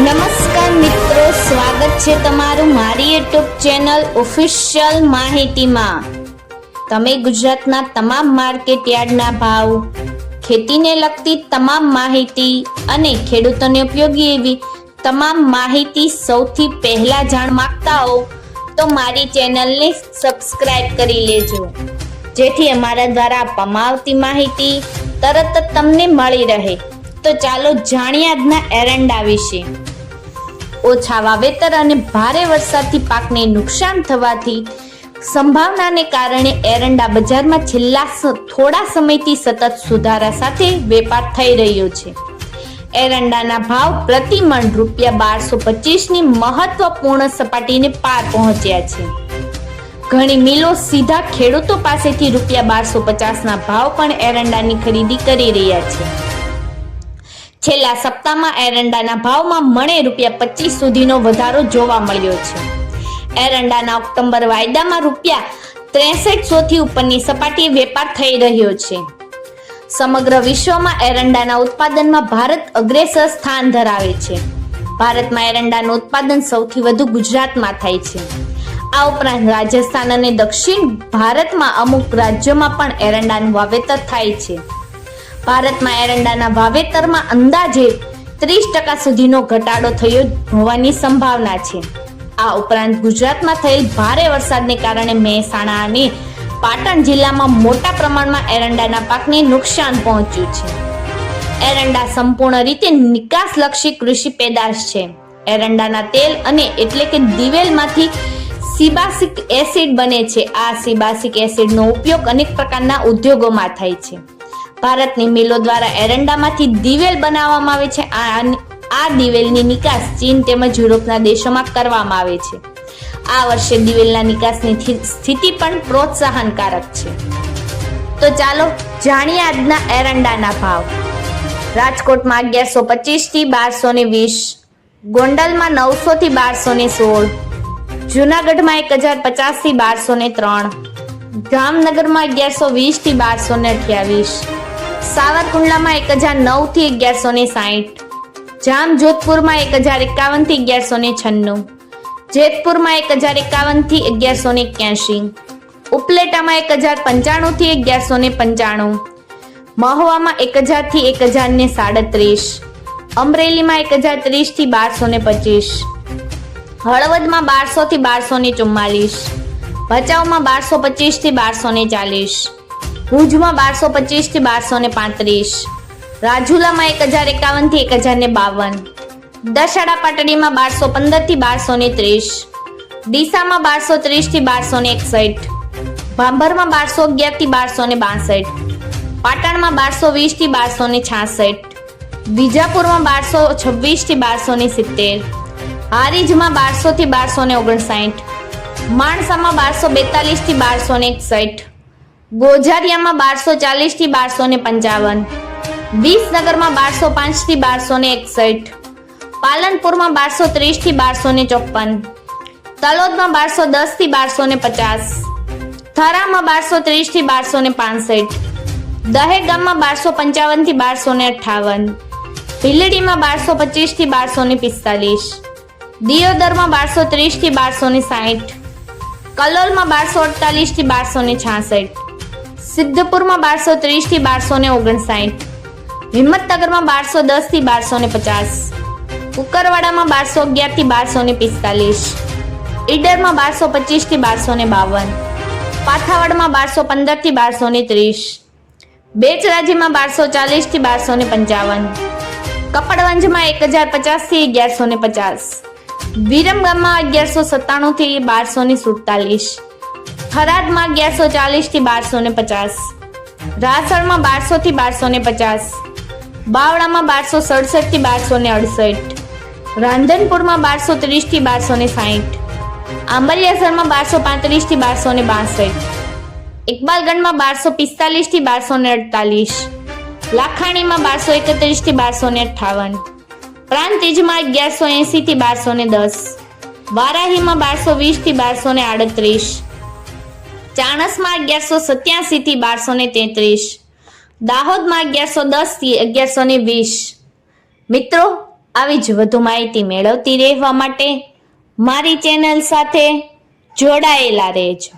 નમસ્કાર મિત્રો, સ્વાગત છે તમારું મારી યુટ્યુબ ચેનલ ઓફિશિયલ માહિતીમાં। તમે ગુજરાતના તમામ માર્કેટ યાર્ડના ભાવ, ખેતીને લગતી તમામ માહિતી અને ખેડૂતોને ઉપયોગી એવી તમામ માહિતી સૌથી પહેલા જાણ માંગતા હો તો મારી ચેનલને સબસ્ક્રાઇબ કરી લેજો, જેથી અમારા દ્વારા આપવામાં આવતી માહિતી તરત જ તમને મળી રહે। તો ચાલો જાણીએ આજના એરંડા વિશે। ઓછા વાવેતર અને ભારે વરસાદથી પાકને નુકસાન થવાથી સંભાવનાને કારણે એરંડા બજારમાં છેલ્લા થોડા સમયથી સતત સુધારા સાથે વેપાર થઈ રહ્યો છે। એરંડાના ભાવ પ્રતિ મણ ₹1225ની મહત્વપૂર્ણ સપાટીને પાર પહોંચ્યા છે। ઘણી મિલો સીધા ખેડૂતો પાસેથી ₹1250ના ભાવ પણ એરંડાની ખરીદી કરી રહ્યા છે। છેલ્લા સપ્તાહમાં એરંડાના ભાવમાં મણે ₹25 સુધીનો વધારો જોવા મળ્યો છે। એરંડાના ઓક્ટોબર વાયદામાં ₹6300થી ઉપરની સપાટીએ વેપાર થઈ રહ્યો છે। સમગ્ર વિશ્વમાં એરંડાના ઉત્પાદનમાં ભારત અગ્રેસર સ્થાન ધરાવે છે। ભારતમાં એરંડાનું ઉત્પાદન સૌથી વધુ ગુજરાતમાં થાય છે। આ ઉપરાંત રાજસ્થાન અને દક્ષિણ ભારતમાં અમુક રાજ્યોમાં પણ એરંડાનું વાવેતર થાય છે। ભારતમાં એરંડાના વાવેતરમાં અંદાજે 30% સુધીનો ઘટાડો થયો હોવાની સંભાવના છે। આ ઉપરાંત ગુજરાતમાં થયેલ ભારે વરસાદને કારણે મહેસાણા અને પાટણ જિલ્લામાં મોટા પ્રમાણમાં એરંડાના પાકને નુકસાન પહોંચ્યું છે। એરંડા સંપૂર્ણ રીતે નિકાસલક્ષી કૃષિ પેદાશ છે। એરંડાના તેલ અને એટલે કે દિવેલમાંથી સિબાસિક એસિડ બને છે। આ સિબાસિક એસિડનો ઉપયોગ અનેક પ્રકારના ઉદ્યોગોમાં થાય છે। ભારતની મિલો દ્વારા એરંડામાંથી દિવેલ બનાવવામાં આવે છે। આ દિવેલની નિકાસ ચીન તેમજ યુરોપના દેશોમાં કરવામાં આવે છે। આ વર્ષે દિવેલના નિકાસની સ્થિતિ પણ પ્રોત્સાહનકારક છે। તો ચાલો જાણીએ આજના એરંડાના ભાવ। રાજકોટમાં 1125થી 1220, ગોંડલમાં 900 થી 1216, જૂનાગઢમાં 1050 થી 1203, જામનગરમાં 1120 થી 1228, સાવરકુંડલામાં 1009 થી 1160, જામજોધપુરમાં 1051 થી 1196, જેતપુરમાં 1051 થી 1181, ઉપલેટામાં 1095 થી 1195, મહુવામાં 1000 થી 1037, અમરેલીમાં 1030 થી 1225, હળવદમાં 1200 થી 1244, ભચાઉમાં 1225 થી 1240, ભુજમાં 1225 થી 1235, રાજુલામાં 1051 થી 1052, દશાડા પાટડીમાં 1215 થી 1230, ડીસામાં 1230 થી 1261, ભાંભરમાં 1211 થી 1262, પાટણમાં 1220 થી 1266, વિજાપુરમાં 1226 થી 1270, હારીજમાં 1200 થી 1259, માણસામાં 1242 થી 1261, ગોઝારિયામાં 1240 થી 1255, વિસનગરમાં 1205 થી 1261, પાલનપુરમાં 1230 થી 1254, તલોદમાં 1210 થી 1250, થરામાં 1230 થી 1265, દહેગામમાં 1255 થી 1258, ભીલડીમાં 1225 થી 1245, દિયોદરમાં 1230 થી 1260, કલોલમાં 1248 થી 1266, સિદ્ધપુરમાં 1230 થી 1259, હિંમતનગરમાં 1210 થી 1250, કુકરવાડામાં 1211 થી 1245, ઈડરમાં 1225 થી 1252, પાથાવાડમાં 1215 થી 1230, બેચરાજીમાં 1240 થી 1255, કપડવંજમાં 1050 થી 1150, વિરમગામમાં 1197 થી 1247, થરાદમાં 1140 થી 1250, રાસણમાં 1200 થી 1250, બાવળામાં 1267 થી 1268, રાંધનપુરમાં 1230 થી 1260, આંબલિયાસરમાં 1235 થી 1262, ઇકબાલગંજમાં 1245 થી 1248, લાખાણીમાં 1231 થી 1258, પ્રાંતિજમાં 1180 થી 1210, વારાહીમાં 1220 થી 1238, ચાણસમાં 1187 થી 1233, દાહોદમાં 1110 થી 1120। મિત્રો, આવી જ વધુ માહિતી મેળવતી રહેવા માટે મારી ચેનલ સાથે જોડાયેલા રહેજો.